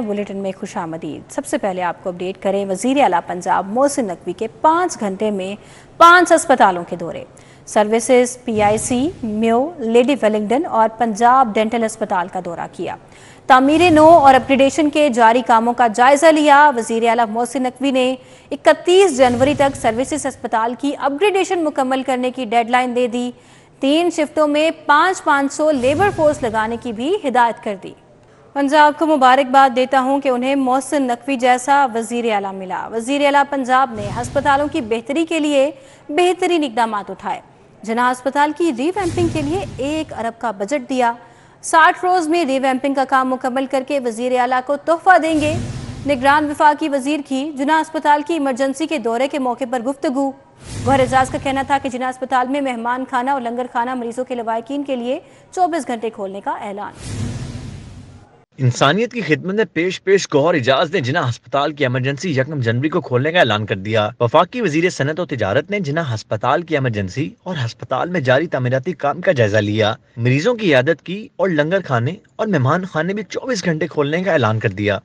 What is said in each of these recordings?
Bulletin में खुशामदीद। सबसे पहले आपको अपडेट करें वजीर आला पंजाब मोहसिन नकवी के 5 घंटे में 5 अस्पतालों के दौरे। सर्विसेज, PIC, म्यो, लेडी वेलिंगटन और पंजाब डेंटल अस्पताल का दौरा किया। तामीर नो और अपग्रेडेशन के जारी कामों का जायजा लिया। वजीर आला मोहसिन नकवी ने 31 जनवरी तक सर्विसेज अस्पताल की अपग्रेडेशन मुकम्मल करने की डेडलाइन दे दी। 3 शिफ्टों में 500 लेबर फोर्स लगाने की भी हिदायत कर दी। पंजाब को मुबारकबाद देता हूं कि उन्हें मोहसिन नकवी जैसा वजीर आला मिला। वजीर आला पंजाब ने अस्पतालों की बेहतरी के लिए बेहतरीन इकदाम उठाए। जना अस्पताल की रीवैम्पिंग के लिए 1 अरब का बजट दिया। 60 रोज में रीवैम्पिंग का काम मुकम्मल करके वजीर आला को तोहफा देंगे। निगरान वफाकी वजीर की जना अस्पताल की इमरजेंसी के दौरे के मौके पर गुफ्तगू। गौहर एजाज का कहना था कि जना अस्पताल में मेहमान खाना और लंगर खाना मरीजों के लवाकिन के लिए 24 घंटे खोलने का ऐलान। इंसानियत की खिदमत में पेश गौहर एजाज ने जिना अस्पताल की इमरजेंसी 1 जनवरी को खोलने का ऐलान कर दिया। वफाकी वजीर सनत और तिजारत ने जिना अस्पताल की इमरजेंसी और अस्पताल में जारी तामीराती काम का जायजा लिया। मरीजों की इयादत की और लंगर खाने और मेहमान खाने भी 24 घंटे खोलने का ऐलान कर दिया।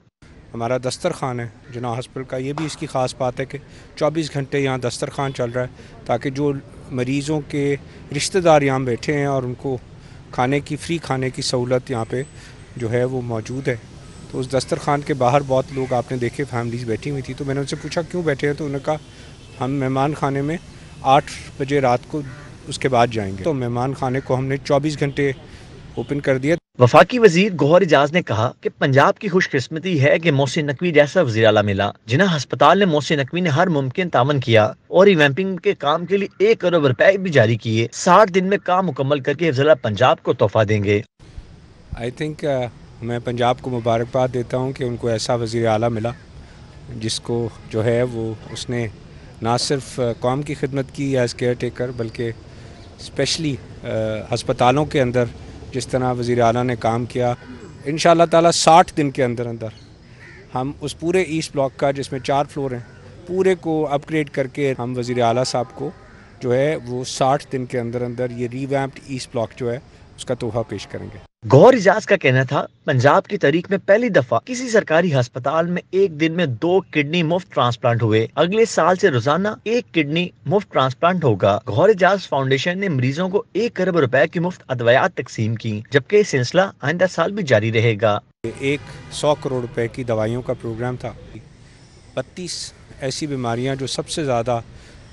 हमारा दस्तरखान है जिना हॉस्पिटल का, ये भी इसकी ख़ास बात है कि 24 घंटे यहाँ दस्तरखान चल रहा है ताकि जो मरीज़ों के रिश्तेदार यहाँ बैठे हैं और उनको खाने की फ्री खाने की सहूलत यहाँ पे जो है वो मौजूद है। तो उस दस्तरखान के बाहर बहुत लोग आपने देखे, फैमिलीज़ बैठी हुई थी। तो मैंने उनसे पूछा क्यों बैठे हैं, तो उन्होंने कहा हम मेहमान खाने में 8 बजे रात को उसके बाद जाएंगे। तो मेहमान खाने को हमने 24 घंटे ओपन कर दिया। वफाकी वजीर गौहर एजाज ने कहा कि पंजाब की खुशकिस्मती है कि मोहसिन नकवी जैसा वजीर आला मिला। जिना अस्पताल ने मोहसिन नकवी ने हर मुमकिन तावन किया और रिवैम्पिंग के काम के लिए 1 अरब रुपए भी जारी किए। 60 दिन में काम मुकम्मल करके जिला पंजाब को तोहफा देंगे। आई थिंक मैं पंजाब को मुबारकबाद देता हूँ कि उनको ऐसा वज़ीर आला मिला जिसको जो है वो उसने ना सिर्फ कौम की खिदमत की एज़ केयर टेकर, बल्कि स्पेशली हस्पतालों के अंदर जिस तरह वज़ीर आला ने काम किया। इंशाअल्लाह ताला 60 दिन के अंदर अंदर हम उस पूरे ईस्ट ब्लॉक का, जिसमें 4 फ्लोर हैं, पूरे को अपग्रेड करके हम वज़ीर आला साहब को जो है वो 60 दिन के अंदर अंदर ये रीवैम्प्ड ईस्ट ब्लॉक जो है उसका तोहफा पेश करेंगे। गौहर एजाज का कहना था पंजाब की तारीख में पहली दफा किसी सरकारी अस्पताल में एक दिन में 2 किडनी मुफ्त ट्रांसप्लांट हुए। अगले साल से रोजाना 1 किडनी मुफ्त ट्रांसप्लांट होगा। गौहर एजाज फाउंडेशन ने मरीजों को 1 अरब रुपए की मुफ्त अदवियात तकसीम की, जबकि ये सिलसिला आइंदा साल भी जारी रहेगा। 100 करोड़ रुपए की दवाइयों का प्रोग्राम था। 32 ऐसी बीमारियां जो सबसे ज़्यादा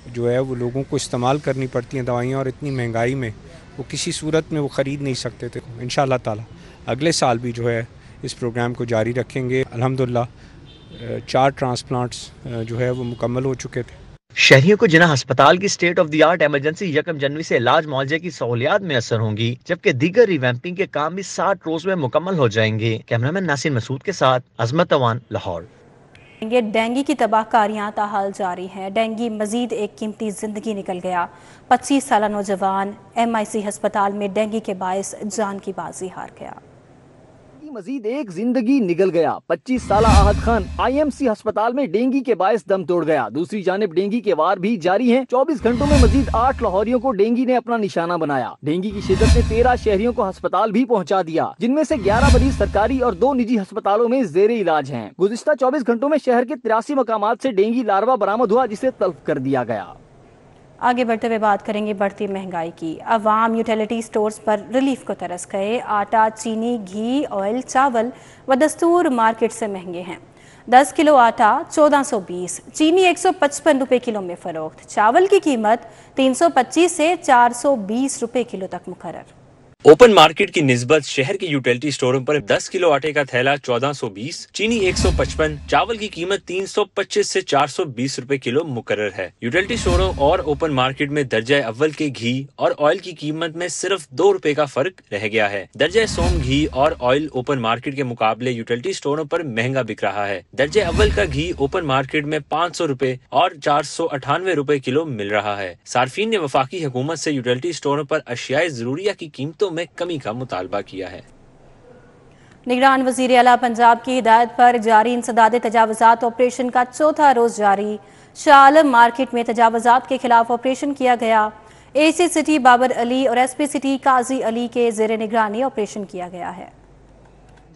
जो है वो लोगों को इस्तेमाल करनी पड़ती हैं दवाइयाँ, और इतनी महंगाई में वो किसी सूरत में वो ख़रीद नहीं सकते थे। इंशाअल्लाह ताला अगले साल भी जो है इस प्रोग्राम को जारी रखेंगे। अल्हम्दुलिल्लाह 4 ट्रांसप्लांट्स जो है वो मुकम्मल हो चुके थे। शहरियों को जिना अस्पताल की state of the art emergency 1 जनवरी से इलाज मुआवजे की सहूलियात में असर होंगी, जबकि दीगर रिवैम्पिंग के काम भी 60 रोज में मुकम्मल हो जाएंगे। कैमरामैन नासिर मसूद के साथ अजमत अवान, लाहौर। डेंगू की तबाहकारियां ताहाल जारी हैं। डेंगू मजीद एक कीमती जिंदगी निकल गया। 25 साल नौजवान MIC अस्पताल में डेंगू के बायस जान की बाजी हार गया। मजीद एक जिंदगी निकल गया। 25 साल आहत खान IMC अस्पताल में डेंगू के बायस दम तोड़ गया। दूसरी जानिब डेंगू के वार भी जारी हैं। 24 घंटों में मजीद 8 लाहौरियों को डेंगू ने अपना निशाना बनाया। डेंगू की शिद्दत ने 13 शहरियों को अस्पताल भी पहुंचा दिया, जिनमें से 11 मरीज सरकारी और 2 निजी अस्पतालों में जेरे इलाज हैं। गुज़िश्ता 24 घंटों में शहर के 83 मकामात से डेंगू लार्वा बरामद हुआ, जिसे तल्फ कर दिया गया। आगे बढ़ते हुए बात करेंगे बढ़ती महंगाई की। अवाम यूटिलिटी स्टोर्स पर रिलीफ को तरस गए। आटा, चीनी, घी, ऑयल, चावल व दस्तूर मार्केट से महंगे हैं। 10 किलो आटा 1420, चीनी 155 रुपए किलो में फरोख्त। चावल की कीमत 325 से 420 रुपए किलो तक मुकर्रर। ओपन मार्केट की निस्बत शहर के यूटिलिटी स्टोरों पर 10 किलो आटे का थैला 1420, चीनी 155, चावल की कीमत 325 से 420 रुपए किलो मुकर्रर है। यूटिलिटी स्टोरों और ओपन मार्केट में दर्जा अव्वल के घी और ऑयल की कीमत में सिर्फ 2 रुपए का फर्क रह गया है। दर्जा सोम घी और ऑयल ओपन मार्केट के मुकाबले यूटिलिटी स्टोरों पर महंगा बिक रहा है। दर्जा अव्वल का घी ओपन मार्केट में 500 रुपए और 498 रुपए किलो मिल रहा है। सार्फिन ने वफाकी हुकूमत से यूटिलिटी स्टोरों पर अशियाए जरूरिया की कीमतों में कमी का मुतालबा किया है। निगरान वजीर आला पंजाब की हिदायत पर जारी इंसदाद तजावुजात ऑपरेशन का 4था रोज जारी। शाह आलम मार्केट में तजावुजात के खिलाफ ऑपरेशन किया गया। AC सिटी बाबर अली और SP सिटी काजी अली के जेर निगरानी ऑपरेशन किया गया है।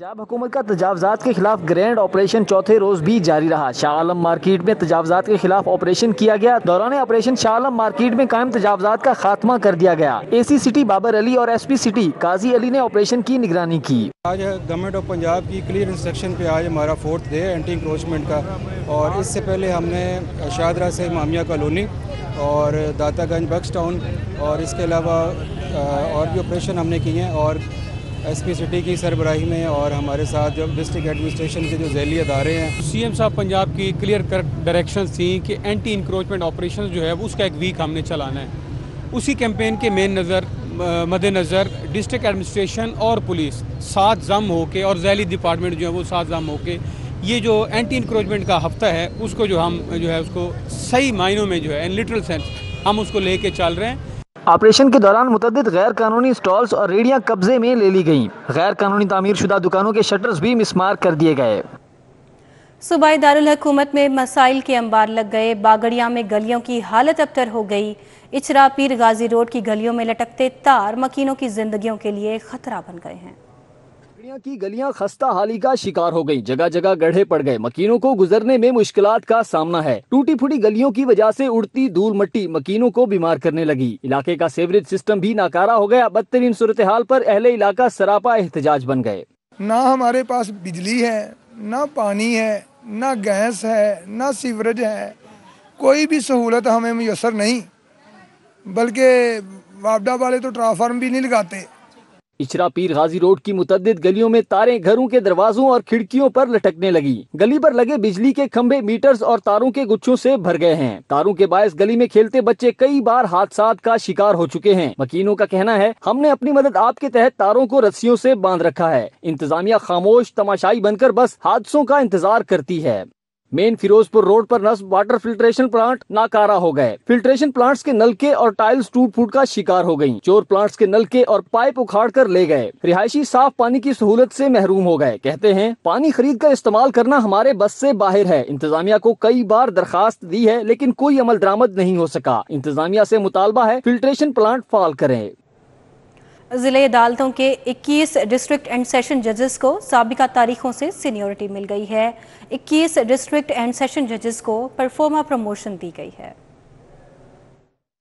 पंजाब हुकूमत का तजावजात के खिलाफ ग्रैंड ऑपरेशन चौथे रोज भी जारी रहा। शाह आलम मार्केट में तजावजात के खिलाफ ऑपरेशन किया गया। दौरान ऑपरेशन शाह आलम मार्केट में कायम तजावजात का खात्मा कर दिया गया। एसी सिटी बाबर अली और एसपी सिटी काजी अली ने ऑपरेशन की निगरानी की। आज गवर्नमेंट ऑफ पंजाब की क्लियर इंस्ट्रक्शन पे आज हमारा 4th डे एंटी इंक्रोचमेंट का, और इससे पहले हमने शाहदरा से मामिया कॉलोनी और दातागंज बक्स टाउन और इसके अलावा और भी ऑपरेशन हमने किए हैं, और एसपी सिटी की सरबराही में और हमारे साथ जो डिस्ट्रिक्ट एडमिनिस्ट्रेशन के जो झैली अदारे हैं। सीएम साहब पंजाब की क्लियर कट डायरेक्शंस थी कि एंटी इंक्रोचमेंट ऑपरेशन जो है उसका एक वीक हमने चलाना है। उसी कैंपेन के मद्देनज़र डिस्ट्रिक्ट एडमिनिस्ट्रेशन और पुलिस साथ जम होके और झैली डिपार्टमेंट जो है वो साथ जम होके ये जो एंटी इंक्रोचमेंट का हफ्ता है उसको जो हम जो है उसको सही मायनों में जो है इन लिटरल सेंस हम उसको लेके चल रहे हैं। ऑपरेशन के दौरान मुतअद्दिद गैर कानूनी स्टॉल्स और रेडियां कब्जे में ले ली गईं। गैर कानूनी तामीर शुदा दुकानों के शटर्स भी मिसमार कर दिए गए। सूबाई दारुल हुकूमत में मसाइल के अंबार लग गए। बागड़िया में गलियों की हालत अबतर हो गई। इचरा पीर गाजी रोड की गलियों में लटकते तार मकीनों की जिंदगियों के लिए खतरा बन गए हैं। की गलियां खस्ता हाली का शिकार हो गई। जगह जगह गड्ढे पड़ गए। मकीनों को गुजरने में मुश्किलात का सामना है। टूटी फूटी गलियों की वजह से उड़ती धूल मट्टी मकीनों को बीमार करने लगी। इलाके का सीवरेज सिस्टम भी नाकारा हो गया। बदतरीन सूरत हाल पर अहले इलाका सरापा एहतजाज बन गए। ना हमारे पास बिजली है, ना पानी है, ना गैस है, ना सीवरेज है। कोई भी सहूलत हमें मुयसर नहीं, बल्कि वापडा वाले तो ट्रांसफार्मर भी नहीं लगाते। इचरा पीर गाजी रोड की मुतअद्दिद गलियों में तारें घरों के दरवाजों और खिड़कियों पर लटकने लगी। गली पर लगे बिजली के खंभे मीटर्स और तारों के गुच्छों से भर गए हैं। तारों के बायस गली में खेलते बच्चे कई बार हादसात का शिकार हो चुके हैं। मकीनों का कहना है हमने अपनी मदद आपके तहत तारों को रस्सियों से बांध रखा है। इंतजामिया खामोश तमाशाई बनकर बस हादसों का इंतजार करती है। मेन फिरोजपुर रोड पर नस्ब वाटर फिल्ट्रेशन प्लांट नाकारा हो गए। फिल्ट्रेशन प्लांट्स के नलके और टाइल्स टूट फूट का शिकार हो गयी। चोर प्लांट्स के नलके और पाइप उखाड़ कर ले गए। रिहायशी साफ पानी की सहूलत से महरूम हो गए। कहते हैं पानी खरीद कर इस्तेमाल करना हमारे बस से बाहर है। इंतजामिया को कई बार दरखास्त दी है लेकिन कोई अमल दरामद नहीं हो सका। इंतजामिया से मुतालबा है फिल्ट्रेशन प्लांट फाल करें। जिले अदालतों के 21 डिस्ट्रिक्ट एंड सेशन जजेस को साबिका तारीखों से सीनियरिटी मिल गई है। 21 डिस्ट्रिक्ट एंड सेशन जजेस को परफॉर्मा प्रमोशन दी गई है।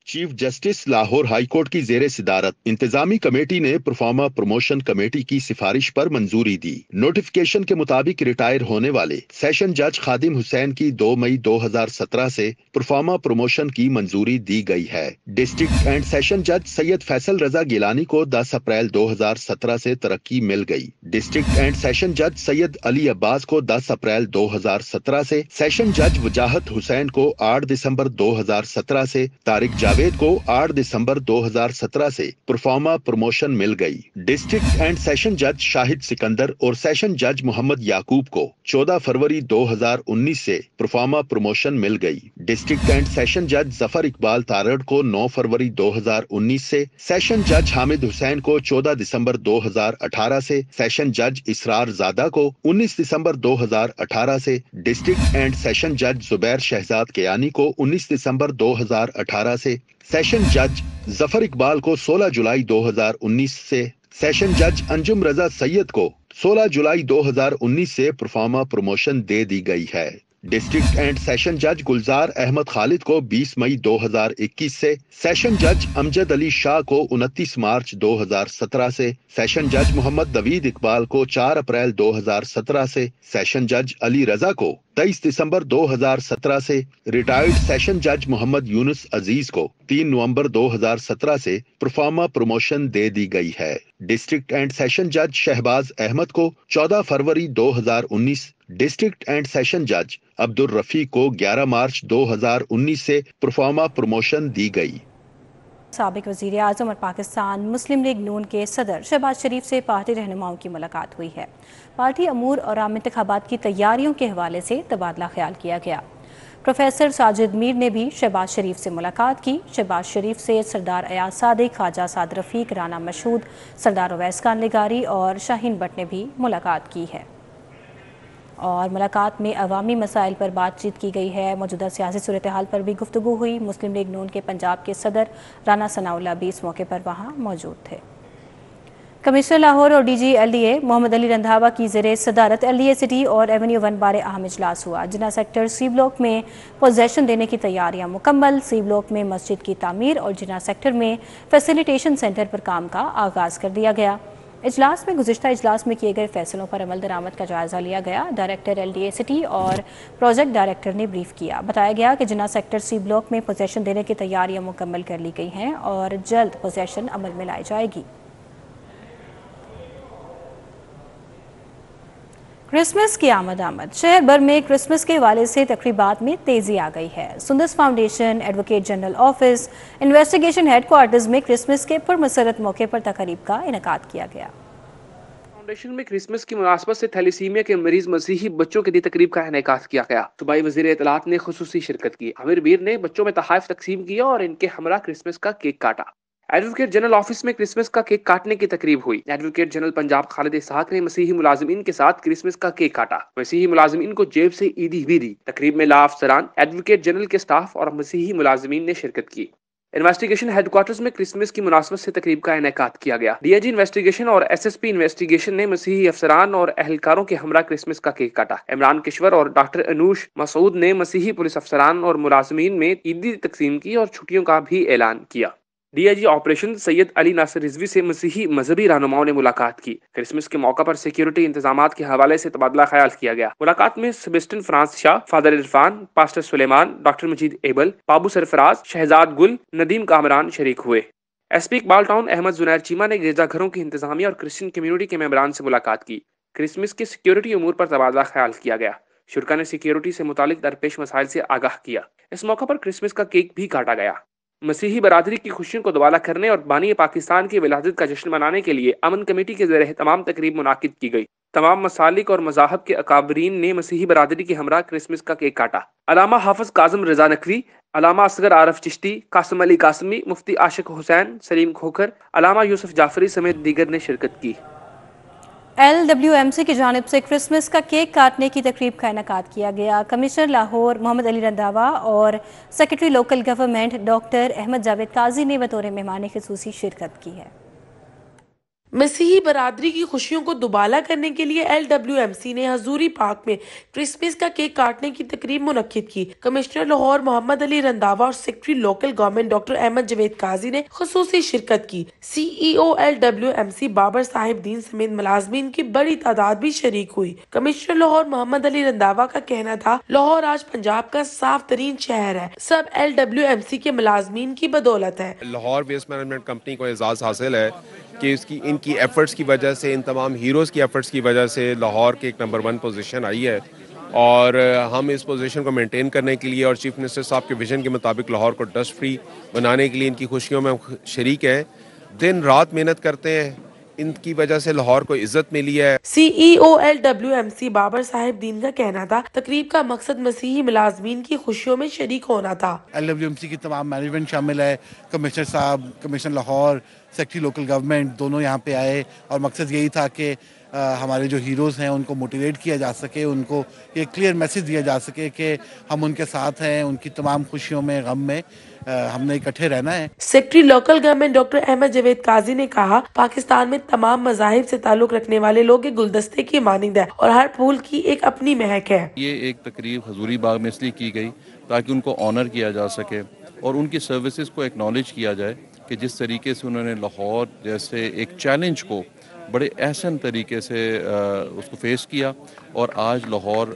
Chief justice Lahore high court की जेर सिदारत इंतजामी कमेटी ने परफॉर्मा प्रमोशन कमेटी की सिफारिश पर मंजूरी दी। नोटिफिकेशन के मुताबिक रिटायर होने वाले सेशन जज खादिम हुसैन की 2 मई 2017 से परफॉर्मा प्रमोशन की मंजूरी दी गई है। डिस्ट्रिक्ट एंड सेशन जज सैयद फैसल रजा गिलानी को 10 अप्रैल 2017 से तरक्की मिल गई। डिस्ट्रिक्ट एंड सेशन जज सैयद अली अब्बास को 10 अप्रैल 2017 से, सेशन जज वजाहत हुसैन को 8 दिसंबर 2017 से, तारिक जावेद को 8 दिसंबर 2017 से परफॉर्मा प्रमोशन मिल गई। डिस्ट्रिक्ट एंड सेशन जज शाहिद सिकंदर और सेशन जज मोहम्मद याकूब को 14 फरवरी 2019 से परफॉर्मा प्रमोशन मिल गई। डिस्ट्रिक्ट एंड सेशन जज जफर इकबाल तारड़ को 9 फरवरी 2019 से, सेशन जज हामिद हुसैन को 14 दिसंबर 2018 से, सेशन जज इसरार जादा को 19 दिसंबर 2018 से, डिस्ट्रिक्ट एंड सेशन जज जुबैर शहजाद कियानी को 19 दिसंबर 2018 से, सेशन जज जफर इकबाल को 16 जुलाई 2019 से, सेशन जज अंजुम रजा सैयद को 16 जुलाई 2019 से परफॉर्मा प्रमोशन दे दी गई है। डिस्ट्रिक्ट एंड सेशन जज गुलजार अहमद खालिद को 20 मई 2021 से, सेशन जज अमजद अली शाह को 29 मार्च 2017 से, सेशन जज मोहम्मद दवीद इकबाल को 4 अप्रैल 2017 से, सेशन जज अली रजा को 23 दिसंबर 2017 से, रिटायर्ड सेशन जज मोहम्मद यूनुस अजीज को 3 नवंबर 2017 से परफॉर्मा प्रमोशन दे दी गई है। डिस्ट्रिक्ट एंड सेशन जज शहबाज अहमद को 14 फरवरी 2019, डिस्ट्रिक्ट एंड सेशन जज अब्दुल रफी को 11 मार्च 2019 से परफॉर्मा प्रमोशन दी गई। साबिक वज़ीर आज़म और पाकिस्तान मुस्लिम लीग नून के सदर शहबाज शरीफ से पार्टी रहनुमाओं की मुलाकात हुई है। पार्टी अमूर और आम इंतखाबात की तैयारियों के हवाले से तबादला ख्याल किया गया। प्रोफेसर साजिद मीर ने भी शहबाज शरीफ से मुलाकात की। शहबाज शरीफ से सरदार अयाज सादिक, ख्वाजा साद रफ़ीक, राना मशहूद, सरदार उवैस खान लिगारी और शाहीन भट्ट ने भी मुलाकात की है और मुलाकात में अवामी मसाइल पर बातचीत की गई है। मौजूदा सियासी सूरत हाल पर भी गुफ्तगू हुई। मुस्लिम लीग नून के पंजाब के सदर राना सनाउल्लाह भी इस मौके पर वहाँ मौजूद थे। कमिश्नर लाहौर और DG LDA मोहम्मद अली रंधावा की ज़ेरे सदारत LDA सिटी और एवेन्यू 1 बारे अहम इजलास हुआ। जिना सेक्टर C ब्लॉक में पोजेशन देने की तैयारियां मुकम्मल। C ब्लॉक में मस्जिद की तामीर और जिना सेक्टर में फैसिलिटेशन सेंटर पर काम का आगाज़ कर दिया गया। इजलास में गुज़िश्ता इजलास में किए गए फैसलों पर अमल दरामद का जायज़ा लिया गया। डायरेक्टर LDA सिटी और प्रोजेक्ट डायरेक्टर ने ब्रीफ किया। बताया गया कि जिना सेक्टर C ब्लॉक में पोजेशन देने की तैयारियां मुकम्मल कर ली गई हैं और जल्द पोजेशन अमल में लाई जाएगी। क्रिसमस की आमद शहर भर में क्रिसमस के हवाले से तकरीबात में तेजी आ गई है। Sundas foundation, advocate general office, investigation headquarters में क्रिसमस के पुरमसरत मौके पर तकरीब का इनेकाद किया गया। फाउंडेशन में क्रिसमस की मुनासबत से थैलीसीमिया के मरीज मसीही बच्चों के लिए तकरीब का इनेकाद किया गया। सूबाई वजीर इत्तलात ने खुसूसी शिरकत की। आमिर मीर ने बच्चों में तोहफे तकसीम किया और इनके हमरा क्रिसमस का केक काटा। एडवोकेट जनरल ऑफिस में क्रिसमस का केक काटने की तकरीब हुई। एडवोकेट जनरल पंजाब खालिद इसहाक ने मसीही मुलाजिमीन के साथ क्रिसमस का केक काटा। मसीही मुलाजिमीन को जेब से ईदी भी दी। तकरीब में ला अफसरान, एडवोकेट जनरल के स्टाफ और मसीही मुलाजिमीन ने शिरकत की। इन्वेस्टिगेशन हेडक्वार्टर्स में क्रिसमस की मुनासबत से तकरीब का इनेकाद किया गया। DIG इन्वेस्टिगेशन और SSP इन्वेस्टिगेशन ने मसीही अफसरान और अहलकारों के हमरा क्रिसमस का केक काटा। इमरान किश्वर और डॉक्टर अनूश मसूद ने मसीही पुलिस अफसरान और मुलाजमीन में ईदी तकसीम की और छुट्टियों का भी ऐलान किया। DIG ऑपरेशन सैयद अली नासिर रिजवी से मसीही मजहबी रहनुमाओं ने मुलाकात की। क्रिसमस के मौका पर सिक्योरिटी इंतजामात के हवाले से तबादला ख्याल किया गया। मुलाकात में Sebastian France Shah, father Irfan, pastor Suleman, doctor Majeed Abel, Babu Sarfaraz, Shahzad Gul, Nadeem Kamran शरीक हुए। SP इकबाल टाउन अहमद जुनैर चीमा ने गिरजाघरों की इंतजामिया और क्रिश्चियन कम्युनिटी के मेंबरान से मुलाकात की। क्रिसमस के सिक्योरिटी उमूर पर तबादला ख्याल किया गया। शुरका ने सिक्योरिटी से मुतालिक दरपेश मसाइल से आगाह किया। इस मौका पर क्रिसमस का केक भी काटा गया। मसीही बरादरी की खुशियों को दोबारा करने और बानी पाकिस्तान की विलादत का जश्न मनाने के लिए अमन कमेटी के ज़रिए तमाम तकरीब मुनाकिद की गई। तमाम मसालिक और मज़ाहब के अकाबरीन ने मसीही बरादरी के हमरा क्रिसमस का केक काटा। अलामा हाफिज काज़म रज़ा नकवी, अलामा असगर आरफ चिश्ती, कासिम अली कासमी, मुफ्ती आशिक हुसैन, सलीम खोखर, अलामा यूसुफ जाफरी समेत दीगर ने शिरकत की। LWMC की जानिब से क्रिसमस का केक काटने की तकरीब का इनेकाद किया गया। कमिश्नर लाहौर मोहम्मद अली रंधावा और secretary local government doctor Ahmad Javed Qazi ने बतौर मेहमान खुसूसी शिरकत की है। मसीही बरादरी की खुशियों को दुबाला करने के लिए LWMC ने हजूरी पार्क में क्रिसमस का केक काटने की तकरीब मुनक्किद की। कमिश्नर लाहौर मोहम्मद अली रंधावा और secretary local government doctor Ahmad Javed Qazi ने खुसूसी शिरकत की। CEO LWMC बाबर साहिब दीन समेत मुलाजमीन की बड़ी तादाद भी शरीक हुई। कमिश्नर लाहौर मोहम्मद अली रंधावा का कहना था, लाहौर आज पंजाब का साफ तरीन शहर है, सब LWMC के मुलाजमीन की बदौलत है। लाहौर वेस्ट मैनेजमेंट कंपनी को एजाज़ हासिल है कि इनकी एफर्ट्स की वजह से, इन तमाम हीरोज़ की एफर्ट्स की वजह से लाहौर के एक नंबर 1 पोजीशन आई है और हम इस पोजीशन को मेंटेन करने के लिए और चीफ मिनिस्टर साहब के विजन के मुताबिक लाहौर को डस्ट फ्री बनाने के लिए इनकी खुशियों में शरीक हैं। दिन रात मेहनत करते हैं, इनकी वजह से लाहौर को इज्जत मिली है। CEO LWMC बाबर साहिब दीन का कहना था, तकरीब का मकसद मसीही मुलाजमीन की खुशियों में शरीक होना था। LWMC की तमाम मैनेजमेंट शामिल है, कमिश्नर साहब, commissioner Lahore, secretary local government दोनों यहाँ पे आए और मकसद यही था कि हमारे जो हीरोज़ हैं उनको मोटिवेट किया जा सके, उनको ये क्लियर मैसेज दिया जा सके कि हम उनके साथ हैं, उनकी तमाम खुशियों में, गम में हमने इकट्ठे रहना है। Secretary local government doctor Ahmad Javed Qazi ने कहा, पाकिस्तान में तमाम मज़ाहिब से ताल्लुक रखने वाले लोग एक गुलदस्ते की मानिंद है और हर फूल की एक अपनी महक है। ये एक तकरीब हजूरी बाग में इसलिए की गई ताकि उनको ऑनर किया जा सके और उनकी सर्विसेज को एक्नॉलेज किया जाए कि जिस तरीके से उन्होंने लाहौर जैसे एक चैलेंज को बड़े अहसन तरीके से उसको फेस किया और आज लाहौर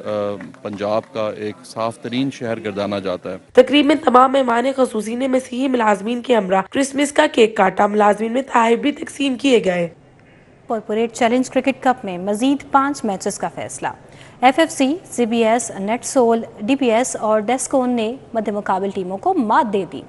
पंजाब का एक साफ तरीन शहर गर्दाना जाता है। तकरीब में तमाम मेहमान खसूसी ने मसीही मुलाजमीन के हमरा क्रिसमस का केक काटा। मुलाजमीन में तोहफे भी तकसीम किए गए। कॉर्पोरेट चैलेंज क्रिकेट कप में मजीद 5 मैचेस का फैसला। FFC, CBS, नेटसोल, DPS और डेस्कोन ने मध्य मुकाबिल टीमों को मात दे दी।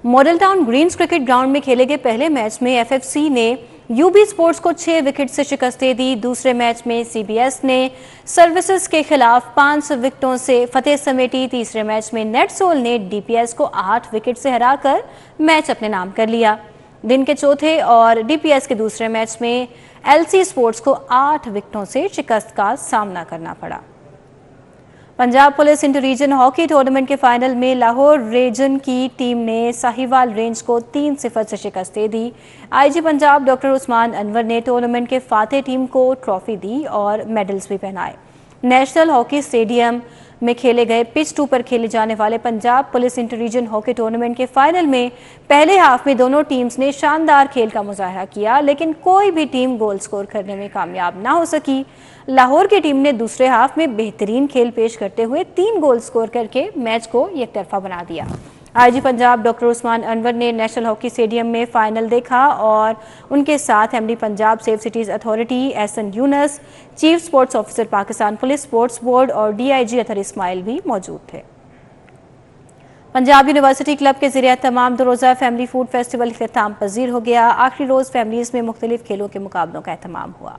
Model town greens cricket ground में खेले गए पहले मैच में FFC ने UB स्पोर्ट्स को 6 विकेट से शिकस्त दे दी। दूसरे मैच में CBS ने सर्विसेज के खिलाफ 5 विकेटों से फतेह समेटी। तीसरे मैच में नेटसोल ने DPS को 8 विकेट से हराकर मैच अपने नाम कर लिया। दिन के चौथे और DPS के दूसरे मैच में LC स्पोर्ट्स को 8 विकेटों से शिकस्त का सामना करना पड़ा। Punjab police inter region hockey tournament के फाइनल में लाहौर रीजन की टीम ने साहिवाल रेंज को 3-0 से शिकस्त दे दी। आईजी पंजाब डॉक्टर उस्मान अनवर ने टूर्नामेंट के फातेह टीम को ट्रॉफी दी और मेडल्स भी पहनाए। नेशनल हॉकी स्टेडियम में खेले गए पिच 2 पर खेले जाने वाले Punjab police inter region hockey tournament के फाइनल में पहले हाफ में दोनों टीम्स ने शानदार खेल का मुजाहरा किया, लेकिन कोई भी टीम गोल स्कोर करने में कामयाब ना हो सकी। लाहौर की टीम ने दूसरे हाफ में बेहतरीन खेल पेश करते हुए 3 गोल स्कोर करके मैच को एकतरफा बना दिया। आईजी पंजाब डॉक्टर उस्मान अनवर ने नेशनल हॉकी स्टेडियम में फाइनल देखा और उनके साथ MD Punjab safe cities authority Ahsan Younis, chief sports officer Pakistan police sports board और डीआईजी अतहर इस्माइल भी मौजूद थे। पंजाब यूनिवर्सिटी क्लब के ज़रिए तमाम 2 रोज़ा फैमिली फूड फेस्टिवल इख्तिताम पजीर हो गया। आखिरी रोज़ फैमिलीज़ में मुख्तलिफ खेलों के मुकाबलों का एहतमाम हुआ।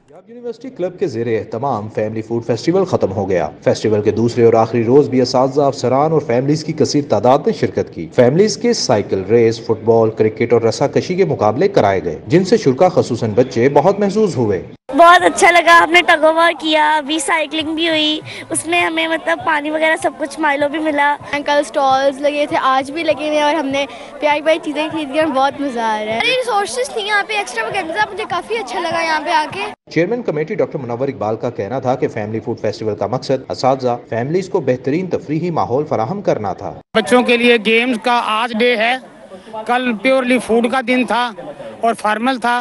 पंजाब यूनिवर्सिटी क्लब के ज़रिए तमाम फैमिली फूड फेस्टिवल खत्म हो गया। फेस्टिवल के दूसरे और आखिरी रोज भी असातिज़ा, अफसरान और फैमिलीज की कसीर तादाद ने शिरकत की। फैमिलीज के साइकिल रेस, फुटबॉल, क्रिकेट और रस्साकशी के मुकाबले कराए गए, जिनसे शुरा खसूसन बच्चे बहुत महसूस हुए। बहुत अच्छा लगा, हमने टग ऑफ वार किया, अभी साइकिलिंग भी हुई, उसमें हमें मतलब पानी वगैरह सब कुछ माइलो भी मिला। कल स्टॉल्स लगे थे, आज भी लगे हुए और हमने प्यारी प्यारी चीजें खरीदी और बहुत मजा आ रहा है। रिसोर्सेज थी यहाँ पे, एक्स्ट्रा वगैरह, मुझे काफी अच्छा लगा यहाँ पे आके। Chairman committee doctor Munawar Iqbal का कहना था कि फैमिली फूड फेस्टिवल का मकसद असातिज़ा फैमिलीज को बेहतरीन तफरीही माहौल फराहम करना था। बच्चों के लिए गेम्स का आज डे है, कल प्योरली फूड का दिन था और फॉर्मल था।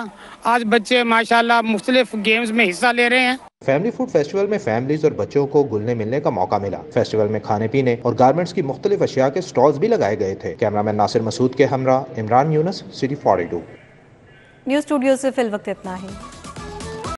आज बच्चे माशाल्लाह मुख्तलिफ गेम्स में हिस्सा ले रहे हैं। फैमिली फूड फेस्टिवल में फैमिलीज और बच्चों को घुलने मिलने का मौका मिला। फेस्टिवल में खाने पीने और गारमेंट्स की मुख्तलिफ अशिया के स्टॉल्स भी लगाए गए थे। कैमरामैन नासिर मसूद के हमरा Imran Younis, city 42। News studio से फिल वक्त इतना ही।